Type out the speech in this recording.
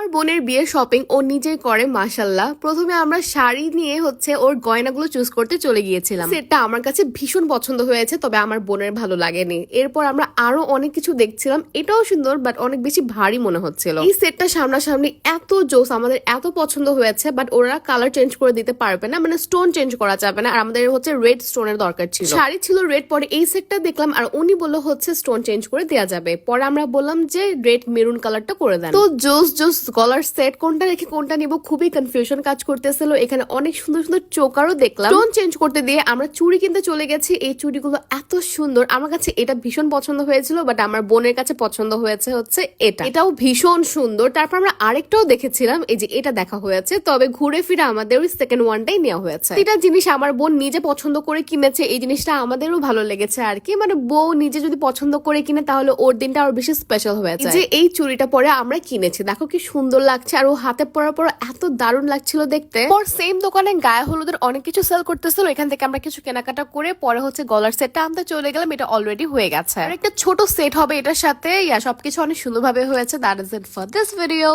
আমার বোনের বিয়ের শপিং ও নিজেই করে মাশাল্লাহ। প্রথমে আমরা শাড়ি নিয়ে ওর গয়নাগুলো চুজ করতে চলে গিয়েছিলাম। সেটটা আমার কাছে ভীষণ পছন্দ হয়েছে, তবে আমার বোনের ভালো লাগেনি। এরপর আমরা আরো অনেক কিছু দেখছিলাম, এটাও সুন্দর বাট অনেক বেশি ভারী মনে হচ্ছিল। এই সেটটা সামনাসামনি এত জোস, আমাদের এত পছন্দ হয়েছে, বাট ওরা কালার চেঞ্জ করে দিতে পারবে না, মানে স্টোন চেঞ্জ করা যাবে না। আর আমাদের রেড স্টোনের দরকার ছিল, শাড়ি ছিল রেড, পরে এই সেটটা দেখলাম আর উনি বললো স্টোন চেঞ্জ করে দেওয়া যাবে। পরে আমরা বললাম যে রেড মেরুন কালারটা করে দেন। তো জোস জোস গলার সেট কোনটা রেখে কোনটা নিব, খুবই কনফিউশন কাজ করতেছিল। এখানে অনেক সুন্দর সুন্দর চোকারও দেখলাম। স্টোন চেঞ্জ করতে দিয়ে আমরা চুড়ি কিনতে চলে গেছি। এই চুড়িগুলো এত সুন্দর, আমার কাছে এটা ভীষণ পছন্দ হয়েছিল, বাট আমার বোনের কাছে পছন্দ হয়েছে এটাও ভীষণ সুন্দর। তারপর আমরা আরেকটাও দেখেছিলাম, এই যে এটা দেখা হয়েছে, তবে ঘুরে ফিরে আমাদের ওই সেকেন্ড ওয়ানটাই নেওয়া হয়েছে। এটা জিনিস আমার বোন নিজে পছন্দ করে কিনেছে, এই জিনিসটা আমাদেরও ভালো লেগেছে আর কি। মানে বউ নিজে যদি পছন্দ করে কিনে তাহলে ওর দিনটা আরো বেশি স্পেশাল হয়েছে। যে এই চুড়িটা পরে আমরা কিনেছি, দেখো কি সুন্দর লাগছে, আর ও হাতে পরার পর এত দারুণ লাগছিল দেখতে। পর সেম দোকানে গায়ে হলুদের অনেক কিছু সেল করতেছিল, এখান থেকে আমরা কিছু কেনাকাটা করে পরে গলার সেটটা আনতে চলে গেলাম। এটা অলরেডি হয়ে গেছে, আর একটা ছোট সেট হবে এটার সাথে। সবকিছু অনেক সুন্দরভাবে হয়েছে। That is it for this video.